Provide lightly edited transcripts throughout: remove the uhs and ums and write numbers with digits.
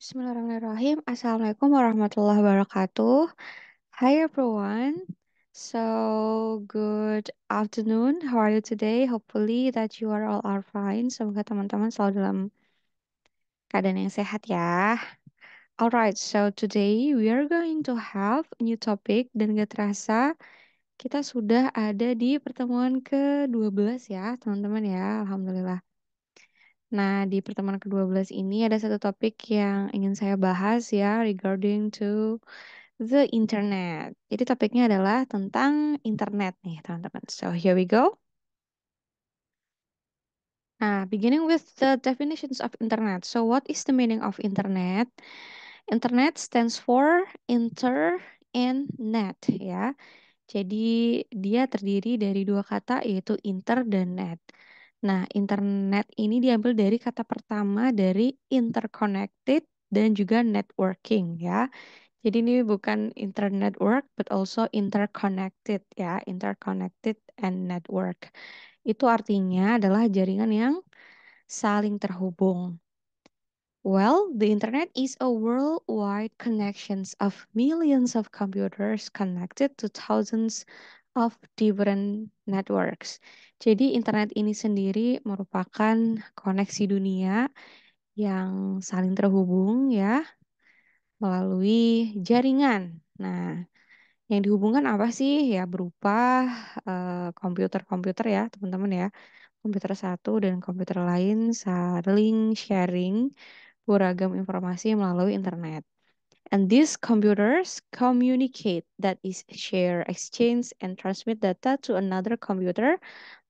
Bismillahirrahmanirrahim. Assalamualaikum warahmatullahi wabarakatuh. Hi everyone. So good afternoon. How are you today? Hopefully that you are all are fine. Semoga teman-teman selalu dalam keadaan yang sehat ya. Alright, so today we are going to have a new topic dan gak terasa kita sudah ada di pertemuan ke-12 ya teman-teman ya. Alhamdulillah. Nah, di pertemuan ke-12 ini ada satu topik yang ingin saya bahas ya regarding to the internet. Jadi topiknya adalah tentang internet nih, teman-teman. So, here we go. Nah, beginning with the definitions of internet. So, what is the meaning of internet? Internet stands for inter and net ya. Jadi dia terdiri dari dua kata yaitu inter dan net. Nah, internet ini diambil dari kata pertama dari interconnected dan juga networking ya. Jadi ini bukan internet work but also interconnected ya, interconnected and network. Itu artinya adalah jaringan yang saling terhubung. Well, the internet is a worldwide connections of millions of computers connected to thousands of different networks. Jadi internet ini sendiri merupakan koneksi dunia yang saling terhubung ya melalui jaringan. Nah, yang dihubungkan apa sih? Ya berupa komputer-komputer ya, teman-teman ya. Komputer satu dan komputer lain saling sharing beragam informasi melalui internet. And these computers communicate, that is, share, exchange, and transmit data to another computer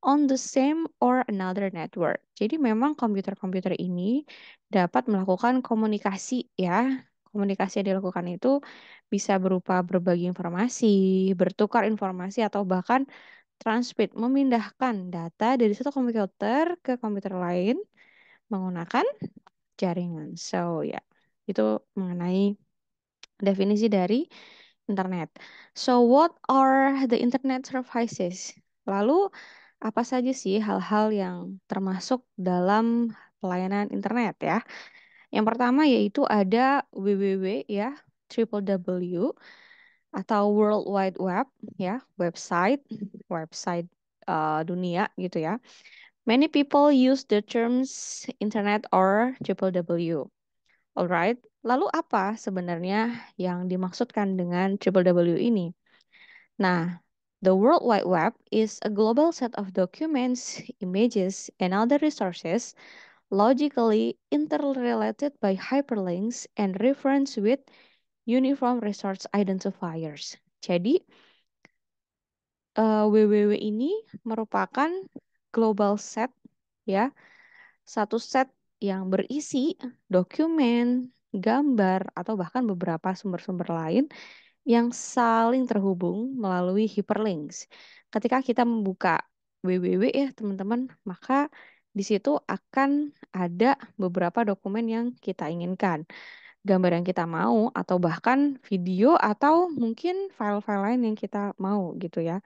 on the same or another network. Jadi memang komputer-komputer ini dapat melakukan komunikasi ya. Komunikasi yang dilakukan itu bisa berupa berbagi informasi, bertukar informasi, atau bahkan transmit, memindahkan data dari satu komputer ke komputer lain menggunakan jaringan. So ya, itu mengenai definisi dari internet. So what are the internet services? Lalu apa saja sih hal-hal yang termasuk dalam pelayanan internet ya? Yang pertama yaitu ada www ya, triple W atau World Wide Web ya, website dunia gitu ya. Many people use the terms internet or triple W. Alright, lalu apa sebenarnya yang dimaksudkan dengan triple W ini? Nah, the World Wide Web is a global set of documents, images, and other resources logically interrelated by hyperlinks and reference with uniform resource identifiers. Jadi, WWW ini merupakan global set ya, satu set yang berisi dokumen, gambar, atau bahkan beberapa sumber-sumber lain yang saling terhubung melalui hyperlinks. Ketika kita membuka www ya teman-teman, maka di situ akan ada beberapa dokumen yang kita inginkan, gambar yang kita mau, atau bahkan video atau mungkin file-file lain yang kita mau gitu ya.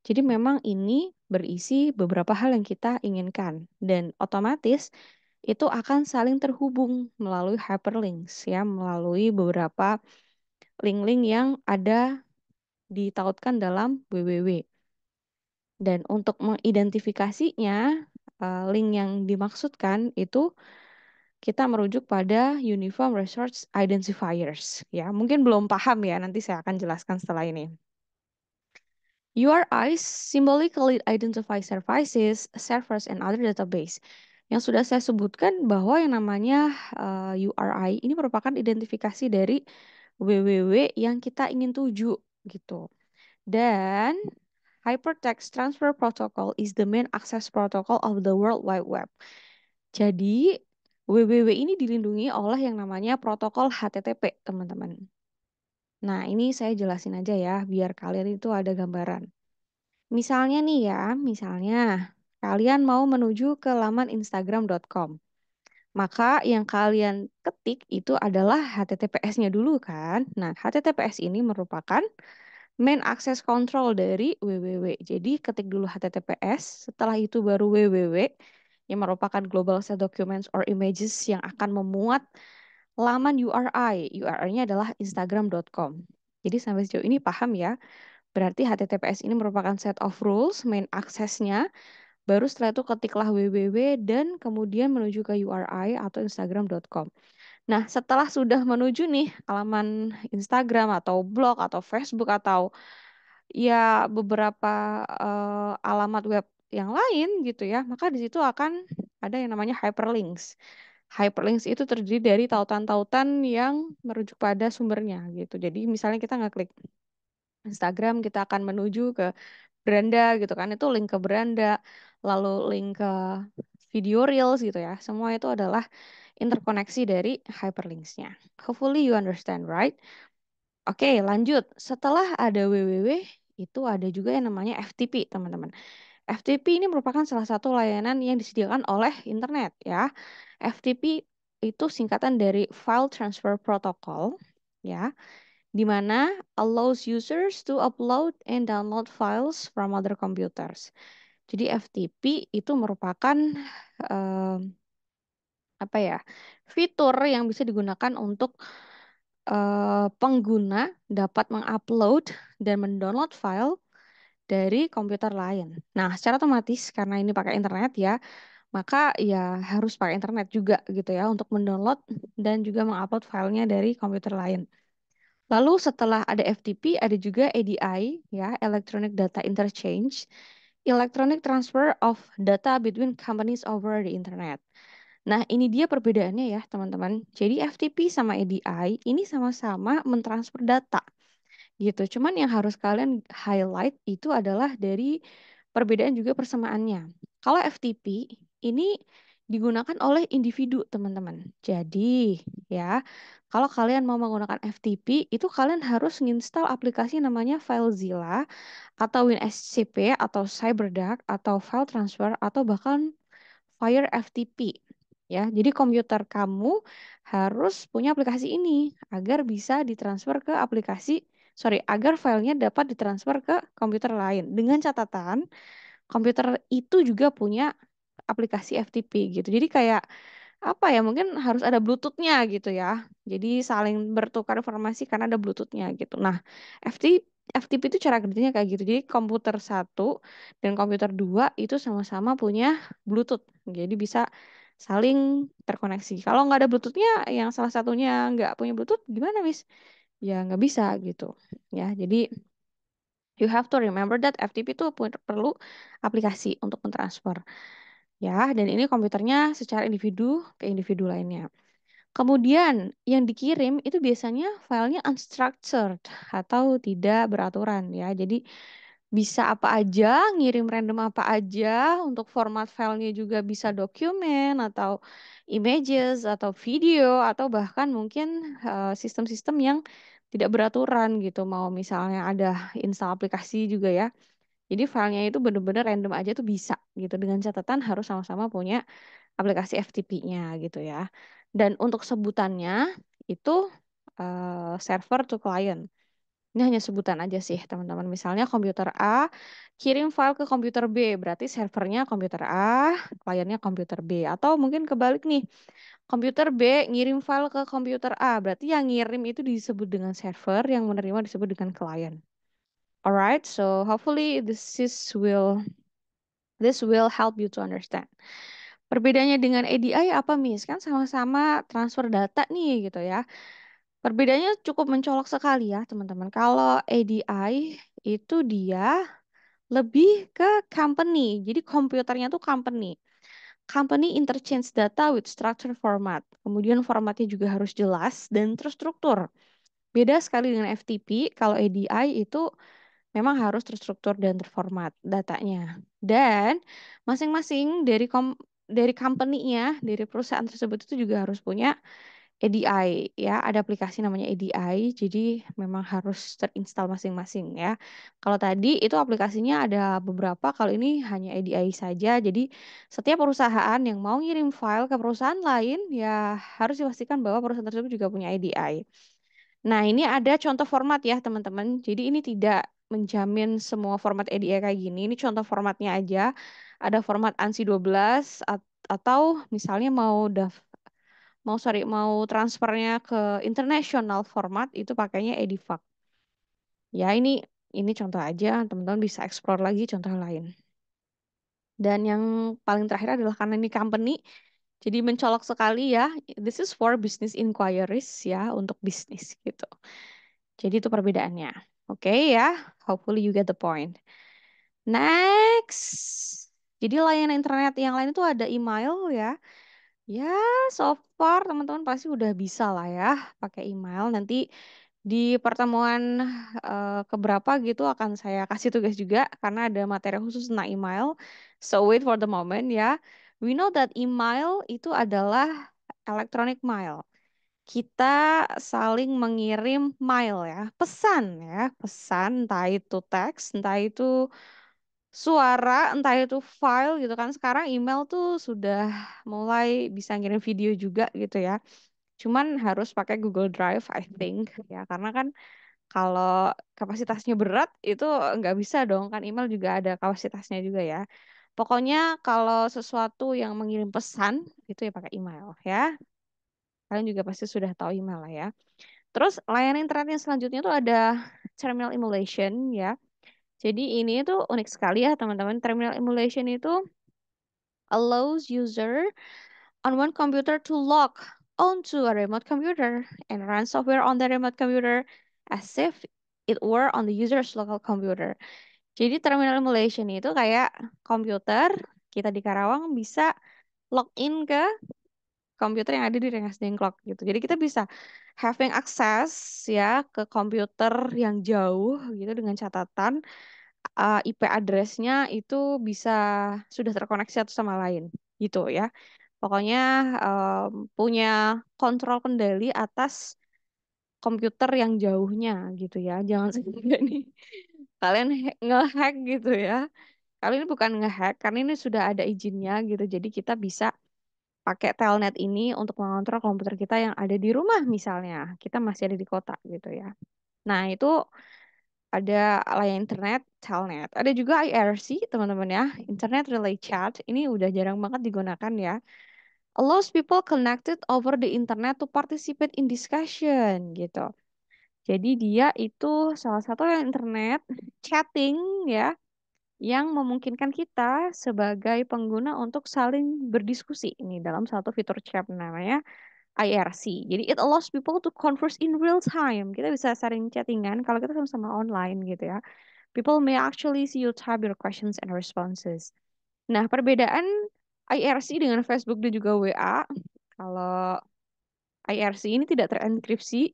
Jadi memang ini berisi beberapa hal yang kita inginkan dan otomatis itu akan saling terhubung melalui hyperlinks ya, melalui beberapa link-link yang ada ditautkan dalam www. Dan untuk mengidentifikasinya, link yang dimaksudkan itu kita merujuk pada Uniform Resource Identifiers. Ya, mungkin belum paham ya, nanti saya akan jelaskan setelah ini. URIs symbolically identify services, servers, and other database. Yang sudah saya sebutkan bahwa yang namanya URI ini merupakan identifikasi dari www yang kita ingin tuju gitu. Dan Hypertext Transfer Protocol is the main access protocol of the World Wide Web. Jadi, WWW ini dilindungi oleh yang namanya protokol HTTP, teman-teman. Nah, ini saya jelasin aja ya, biar kalian itu ada gambaran. Misalnya nih ya, misalnya kalian mau menuju ke laman instagram.com. Maka yang kalian ketik itu adalah HTTPS-nya dulu kan. Nah, HTTPS ini merupakan main access control dari www. Jadi ketik dulu HTTPS, setelah itu baru www yang merupakan global set documents or images yang akan memuat laman URI. URI-nya adalah instagram.com. Jadi sampai sejauh ini paham ya? Berarti HTTPS ini merupakan set of rules, main aksesnya. Baru setelah itu ketiklah www dan kemudian menuju ke URI atau instagram.com. Nah, setelah sudah menuju nih halaman Instagram atau blog atau Facebook atau ya beberapa alamat web yang lain gitu ya, maka di situ akan ada yang namanya hyperlinks. Hyperlinks itu terdiri dari tautan-tautan yang merujuk pada sumbernya gitu. Jadi misalnya kita ngeklik Instagram, kita akan menuju ke beranda gitu kan, itu link ke beranda, lalu link ke video reels gitu ya. Semua itu adalah interkoneksi dari hyperlinks-nya. Hopefully you understand, right? Oke, lanjut. Setelah ada www, itu ada juga yang namanya FTP, teman-teman. FTP ini merupakan salah satu layanan yang disediakan oleh internet ya. FTP itu singkatan dari File Transfer Protocol ya, di mana allows users to upload and download files from other computers. Jadi FTP itu merupakan eh, apa ya? Fitur yang bisa digunakan untuk pengguna dapat mengupload dan mendownload file dari komputer lain. Nah, secara otomatis karena ini pakai internet ya, maka ya harus pakai internet juga gitu ya untuk mendownload dan juga mengupload filenya dari komputer lain. Lalu setelah ada FTP, ada juga EDI ya, Electronic Data Interchange, Electronic Transfer of Data Between Companies over the Internet. Nah, ini dia perbedaannya ya, teman-teman. Jadi FTP sama EDI ini sama-sama mentransfer data gitu. Cuman yang harus kalian highlight itu adalah dari perbedaan juga persamaannya. Kalau FTP ini digunakan oleh individu, teman-teman. Jadi, ya, kalau kalian mau menggunakan FTP, itu kalian harus menginstal aplikasi namanya FileZilla atau WinSCP atau CyberDuck atau File Transfer atau bahkan Fire FTP. Ya, jadi komputer kamu harus punya aplikasi ini agar bisa ditransfer ke agar filenya dapat ditransfer ke komputer lain. Dengan catatan, komputer itu juga punya aplikasi FTP gitu. Jadi kayak apa ya, mungkin harus ada Bluetooth-nya gitu ya. Jadi saling bertukar informasi karena ada Bluetooth-nya gitu. Nah, FTP itu cara kerjanya kayak gitu. Jadi komputer satu dan komputer dua itu sama-sama punya Bluetooth. Jadi bisa saling terkoneksi. Kalau nggak ada Bluetooth-nya, yang salah satunya nggak punya Bluetooth, gimana, Miss? Ya nggak bisa gitu. Ya, jadi you have to remember that FTP itu perlu aplikasi untuk mentransfer. Ya, dan ini komputernya secara individu ke individu lainnya. Kemudian yang dikirim itu biasanya filenya unstructured atau tidak beraturan ya. Jadi bisa apa aja, ngirim random apa aja, untuk format filenya juga bisa dokumen atau images atau video atau bahkan mungkin sistem-sistem yang tidak beraturan gitu. Mau misalnya ada install aplikasi juga ya. Jadi filenya itu bener-bener random aja tuh bisa gitu. Dengan catatan harus sama-sama punya aplikasi FTP-nya gitu ya. Dan untuk sebutannya itu server to client. Ini hanya sebutan aja sih teman-teman. Misalnya komputer A kirim file ke komputer B, berarti servernya komputer A, kliennya komputer B. Atau mungkin kebalik nih, komputer B ngirim file ke komputer A, berarti yang ngirim itu disebut dengan server, yang menerima disebut dengan klien. Alright, so hopefully this will help you to understand. Perbedaannya dengan ADI apa, Miss? Kan sama-sama transfer data nih gitu ya. Perbedaannya cukup mencolok sekali ya, teman-teman. Kalau ADI itu dia lebih ke company. Jadi komputernya tuh company. Company interchange data with structured format. Kemudian formatnya juga harus jelas dan terstruktur. Beda sekali dengan FTP, kalau ADI itu memang harus terstruktur dan terformat datanya. Dan masing-masing dari company-nya, dari perusahaan tersebut itu juga harus punya ADI ya, ada aplikasi namanya ADI, jadi memang harus terinstall masing-masing ya. Kalau tadi itu aplikasinya ada beberapa, kalau ini hanya ADI saja. Jadi setiap perusahaan yang mau ngirim file ke perusahaan lain ya harus dipastikan bahwa perusahaan tersebut juga punya ADI. Nah, ini ada contoh format ya, teman-teman. Jadi ini tidak menjamin semua format EDA kayak gini. Ini contoh formatnya aja. Ada format ANSI 12 atau misalnya mau transfernya ke international format itu pakainya Edifact. Ya ini contoh aja, teman-teman bisa explore lagi contoh lain. Dan yang paling terakhir adalah karena ini company, jadi mencolok sekali ya. This is for business inquiries ya, untuk bisnis gitu. Jadi itu perbedaannya. Oke ya, hopefully you get the point. Next. Jadi layanan internet yang lain itu ada email ya. Ya, so far teman-teman pasti udah bisa lah ya pakai email. Nanti di pertemuan keberapa gitu akan saya kasih tugas juga karena ada materi khusus tentang email. So wait for the moment ya. We know that email itu adalah electronic mail. Kita saling mengirim mail ya, pesan ya, pesan entah itu teks, entah itu suara, entah itu file gitu kan. Sekarang email tuh sudah mulai bisa ngirim video juga gitu ya. Cuman harus pakai Google Drive, I think ya, karena kan kalau kapasitasnya berat itu nggak bisa dong kan, email juga ada kapasitasnya juga ya. Pokoknya kalau sesuatu yang mengirim pesan itu ya pakai email ya. Kalian juga pasti sudah tahu email lah ya. Terus layanan internet yang selanjutnya tuh ada terminal emulation ya. Jadi ini tuh unik sekali ya teman-teman. Terminal emulation itu allows user on one computer to log onto a remote computer and run software on the remote computer as if it were on the user's local computer. Jadi terminal emulation itu kayak komputer kita di Karawang bisa login ke komputer yang ada di Rengas Dengklok gitu. Jadi kita bisa having access ya ke komputer yang jauh gitu dengan catatan IP address-nya itu bisa sudah terkoneksi satu sama lain gitu ya. Pokoknya punya kontrol kendali atas komputer yang jauhnya gitu ya. Jangan sampai nih kalian ngehack gitu ya. Kali ini bukan ngehack, karena ini sudah ada izinnya gitu. Jadi kita bisa pakai telnet ini untuk mengontrol komputer kita yang ada di rumah misalnya. Kita masih ada di kota gitu ya. Nah, itu ada layanan internet, telnet. Ada juga IRC, teman-teman ya. Internet Relay Chat. Ini udah jarang banget digunakan ya. Allows people connected over the internet to participate in discussion gitu. Jadi dia itu salah satu yang internet chatting ya, yang memungkinkan kita sebagai pengguna untuk saling berdiskusi ini dalam satu fitur chat namanya IRC. Jadi it allows people to converse in real time. Kita bisa saling chattingan kalau kita sama-sama online gitu ya. People may actually see you type your questions and responses. Nah, perbedaan IRC dengan Facebook dan juga WA, kalau IRC ini tidak terenkripsi,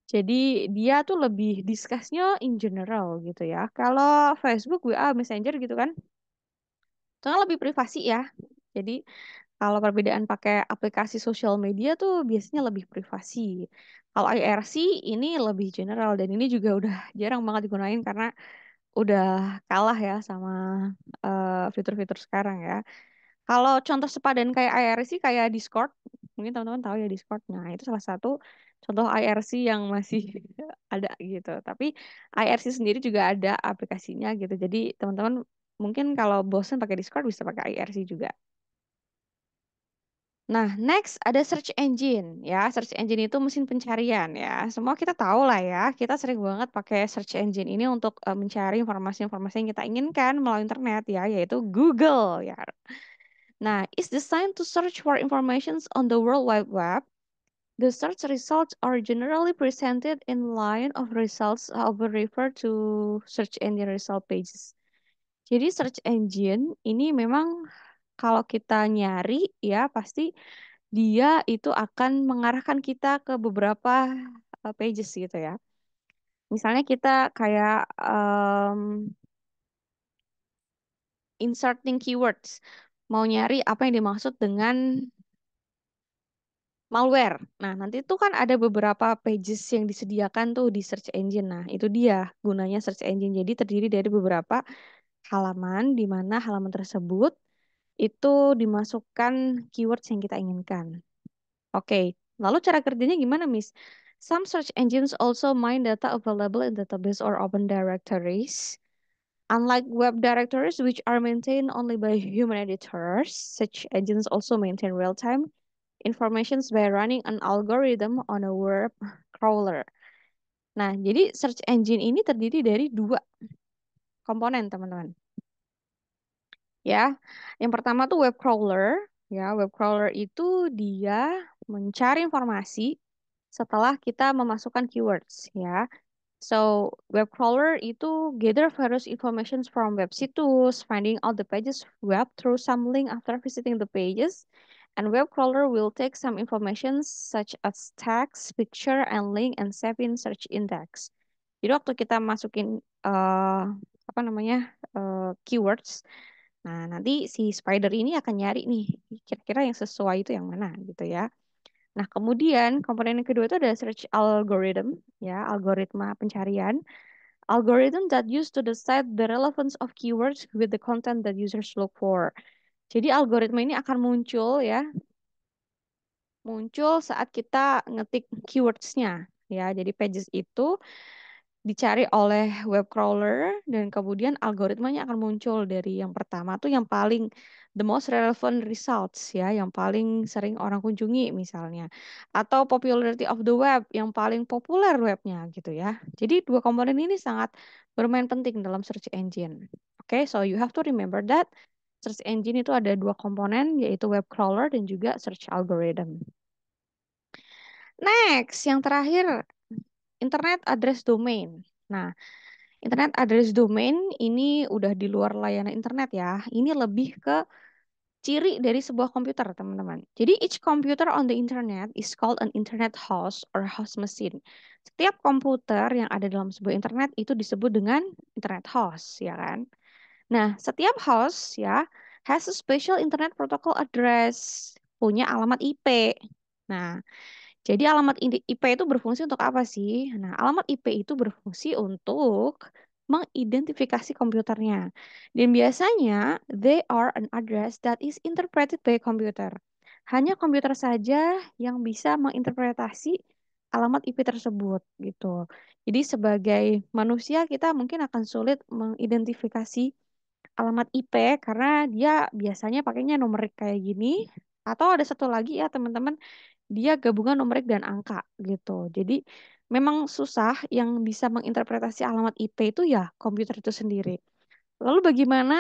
jadi dia tuh lebih discussnya in general gitu ya. Kalau Facebook, WA, Messenger gitu kan, itu kan lebih privasi ya. Jadi kalau perbedaan pakai aplikasi sosial media tuh biasanya lebih privasi. Kalau IRC ini lebih general dan ini juga udah jarang banget digunain karena udah kalah ya sama fitur-fitur sekarang ya. Kalau contoh sepadan kayak IRC kayak Discord, mungkin teman-teman tahu ya Discord. Nah, itu salah satu contoh IRC yang masih ada gitu. Tapi IRC sendiri juga ada aplikasinya gitu. Jadi teman-teman mungkin kalau bosan pakai Discord bisa pakai IRC juga. Nah, next ada search engine ya. Search engine itu mesin pencarian ya. Semua kita tahu lah ya. Kita sering banget pakai search engine ini untuk mencari informasi-informasi yang kita inginkan melalui internet ya, yaitu Google ya. Nah, is designed to search for informations on the World Wide Web. The search results are generally presented in line of results over refer to search engine result pages. Jadi search engine ini memang kalau kita nyari ya pasti dia itu akan mengarahkan kita ke beberapa pages gitu ya. Misalnya kita kayak inserting keywords, mau nyari apa yang dimaksud dengan malware. Nah, nanti itu kan ada beberapa pages yang disediakan tuh di search engine. Nah, itu dia gunanya search engine. Jadi terdiri dari beberapa halaman di mana halaman tersebut itu dimasukkan keywords yang kita inginkan. Oke, lalu cara kerjanya gimana, Miss? Some search engines also mine data available in database or open directories. Unlike web directories, which are maintained only by human editors, search engines also maintain real-time informations by running an algorithm on a web crawler. Nah, jadi search engine ini terdiri dari dua komponen, teman-teman. Ya, yang pertama tuh web crawler. Ya, web crawler itu dia mencari informasi setelah kita memasukkan keywords, ya. So, web crawler itu gather various information from web situs, finding out the pages web through some link after visiting the pages. And web crawler will take some information such as text, picture, and link and save in search index. Jadi waktu kita masukin apa namanya keywords, nah nanti si spider ini akan nyari nih kira-kira yang sesuai itu yang mana gitu ya. Nah, kemudian komponen yang kedua itu ada search algorithm, ya, algoritma pencarian. Algorithm that used to decide the relevance of keywords with the content that users look for. Jadi algoritma ini akan muncul ya, muncul saat kita ngetik keywordsnya, ya. Jadi pages itu dicari oleh web crawler dan kemudian algoritmanya akan muncul dari yang pertama tuh yang paling the most relevant results ya, yang paling sering orang kunjungi misalnya, atau popularity of the web yang paling populer webnya gitu ya. Jadi dua komponen ini sangat bermain penting dalam search engine. Oke, so you have to remember that search engine itu ada dua komponen yaitu web crawler dan juga search algorithm. Next, yang terakhir internet address domain. Nah, internet address domain ini udah di luar layanan internet ya. Ini lebih ke ciri dari sebuah komputer, teman-teman. Jadi each computer on the internet is called an internet host or host machine. Setiap komputer yang ada dalam sebuah internet itu disebut dengan internet host, ya kan? Nah, setiap host ya has a special internet protocol address, punya alamat IP. Nah, jadi alamat IP itu berfungsi untuk apa sih? Nah, alamat IP itu berfungsi untuk mengidentifikasi komputernya. Dan biasanya they are an address that is interpreted by computer. Hanya komputer saja yang bisa menginterpretasi alamat IP tersebut gitu. Jadi sebagai manusia kita mungkin akan sulit mengidentifikasi alamat IP karena dia biasanya pakainya numerik kayak gini. Atau ada satu lagi ya teman-teman, dia gabungan numerik dan angka gitu. Jadi memang susah yang bisa menginterpretasi alamat IP itu ya komputer itu sendiri. Lalu bagaimana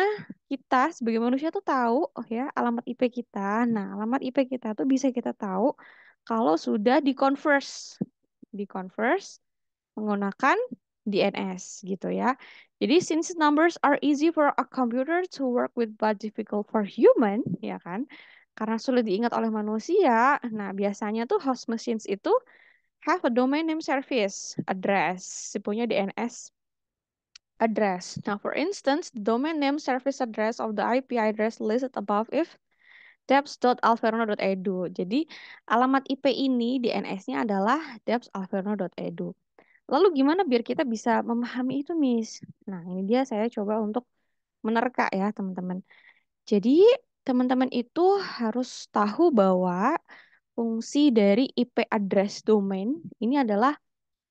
kita sebagai manusia tuh tahu oh ya alamat IP kita. Nah, alamat IP kita tuh bisa kita tahu kalau sudah di-converse menggunakan DNS gitu ya. Jadi since numbers are easy for a computer to work with but difficult for human, ya kan? Karena sulit diingat oleh manusia, nah biasanya tuh host machines itu have a domain name service address, si punya DNS address. Now, for instance, the domain name service address of the IP address listed above if debs.alverno.edu. Jadi, alamat IP ini DNS-nya adalah debs.alverno.edu. Lalu gimana biar kita bisa memahami itu, Miss? Nah, ini dia saya coba untuk menerka ya, teman-teman. Jadi, teman-teman itu harus tahu bahwa fungsi dari IP address domain ini adalah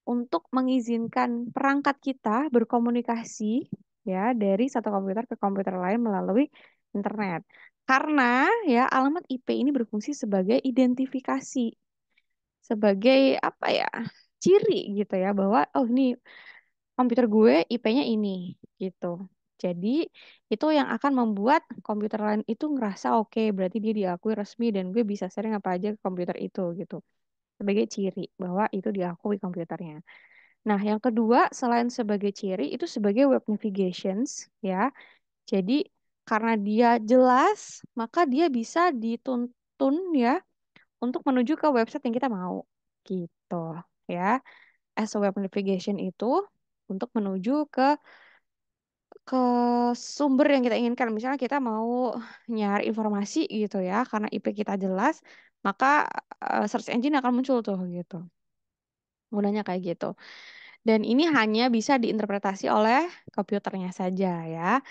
untuk mengizinkan perangkat kita berkomunikasi ya dari satu komputer ke komputer lain melalui internet. Karena ya alamat IP ini berfungsi sebagai identifikasi, sebagai apa ya? Ciri gitu ya bahwa oh ini komputer gue IP-nya ini gitu. Jadi itu yang akan membuat komputer lain itu ngerasa oke, berarti dia diakui resmi dan gue bisa sharing apa aja ke komputer itu gitu. Sebagai ciri bahwa itu diakui komputernya. Nah, yang kedua selain sebagai ciri itu sebagai web navigations ya. Jadi karena dia jelas, maka dia bisa dituntun ya untuk menuju ke website yang kita mau gitu ya. As a web navigation itu untuk menuju ke sumber yang kita inginkan. Misalnya kita mau nyari informasi gitu ya, karena IP kita jelas, maka search engine akan muncul tuh gitu. Mudahnya kayak gitu. Dan ini hanya bisa diinterpretasi oleh komputernya saja ya.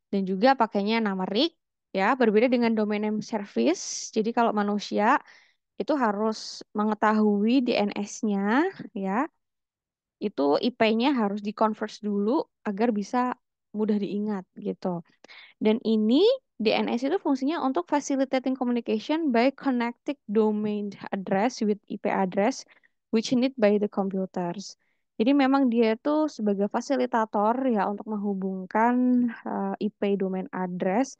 Dan juga pakainya numeric ya, berbeda dengan domain name service. Jadi kalau manusia itu harus mengetahui DNS-nya ya. Itu IP-nya harus dikonvers dulu agar bisa mudah diingat gitu. Dan ini DNS itu fungsinya untuk facilitating communication by connecting domain address with IP address which need by the computers. Jadi memang dia itu sebagai fasilitator ya untuk menghubungkan IP domain address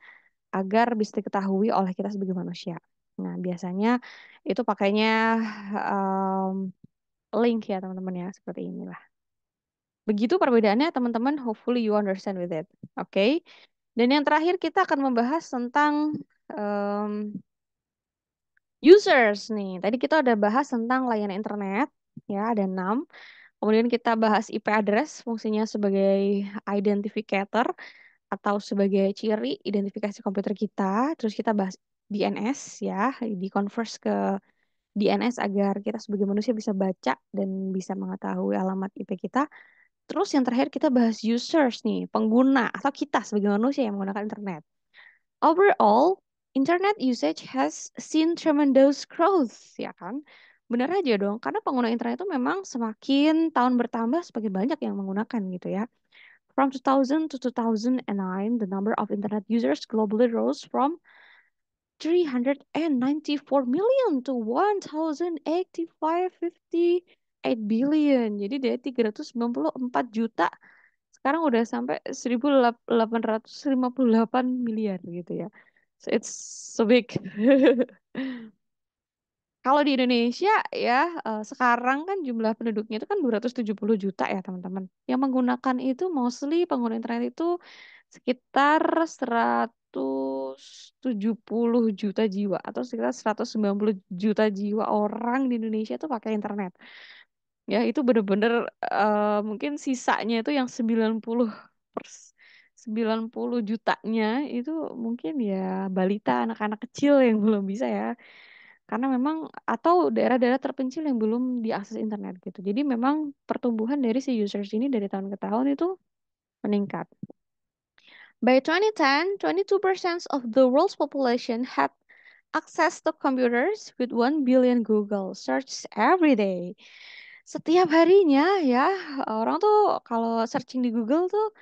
agar bisa diketahui oleh kita sebagai manusia. Nah, biasanya itu pakainya um, link ya teman-teman ya, seperti inilah. Begitu perbedaannya teman-teman, hopefully you understand with it. Oke. Dan yang terakhir kita akan membahas tentang um, users nih. Tadi kita udah bahas tentang layanan internet, ya ada 6. Kemudian kita bahas IP address, fungsinya sebagai identificator atau sebagai ciri identifikasi komputer kita. Terus kita bahas DNS ya, di-converse ke DNS agar kita sebagai manusia bisa baca dan bisa mengetahui alamat IP kita. Terus yang terakhir kita bahas users nih, pengguna atau kita sebagai manusia yang menggunakan internet. Overall, internet usage has seen tremendous growth, ya kan? Benar aja dong, karena pengguna internet itu memang semakin tahun bertambah semakin banyak yang menggunakan gitu ya. From 2000 to 2009, the number of internet users globally rose from 394 million to 1,8558 billion. Jadi dari 394 juta sekarang udah sampai 1.858 miliar gitu ya. So it's so big. Kalau di Indonesia ya sekarang kan jumlah penduduknya itu kan 270 juta ya teman-teman. Yang menggunakan itu mostly pengguna internet itu sekitar 170 juta jiwa atau sekitar 190 juta jiwa orang di Indonesia itu pakai internet. Ya, itu bener-bener mungkin sisanya itu yang 90 jutanya itu mungkin ya balita, anak-anak kecil yang belum bisa ya. Karena memang atau daerah-daerah terpencil yang belum diakses internet gitu. Jadi memang pertumbuhan dari si users ini dari tahun ke tahun itu meningkat. By 2010, 22% of the world's population had access to computers with 1 billion Google searches every day. Setiap harinya ya, orang tuh kalau searching di Google tuh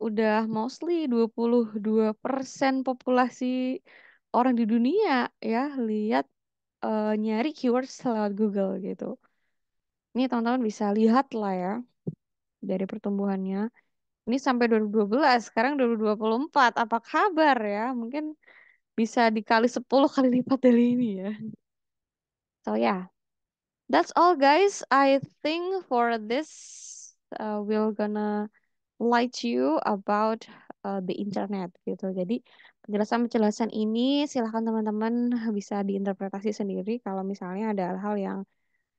udah mostly 22% populasi orang di dunia ya lihat nyari keywords lewat Google gitu. Ini teman-teman bisa lihat lah ya dari pertumbuhannya. Ini sampai 2012, sekarang 2024. Apa kabar ya? Mungkin bisa dikali 10 kali lipat dari ini ya. So yeah, that's all guys. I think for this we're gonna light you about the internet gitu. Jadi penjelasan-penjelasan ini silahkan teman-teman bisa diinterpretasi sendiri. Kalau misalnya ada hal-hal yang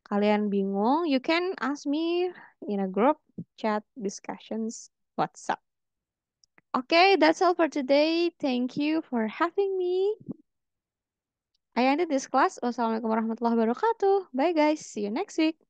kalian bingung, you can ask me in a group chat discussions WhatsApp. Okay, that's all for today. Thank you for having me. I ended this class. Wassalamualaikum warahmatullahi wabarakatuh. Bye guys. See you next week.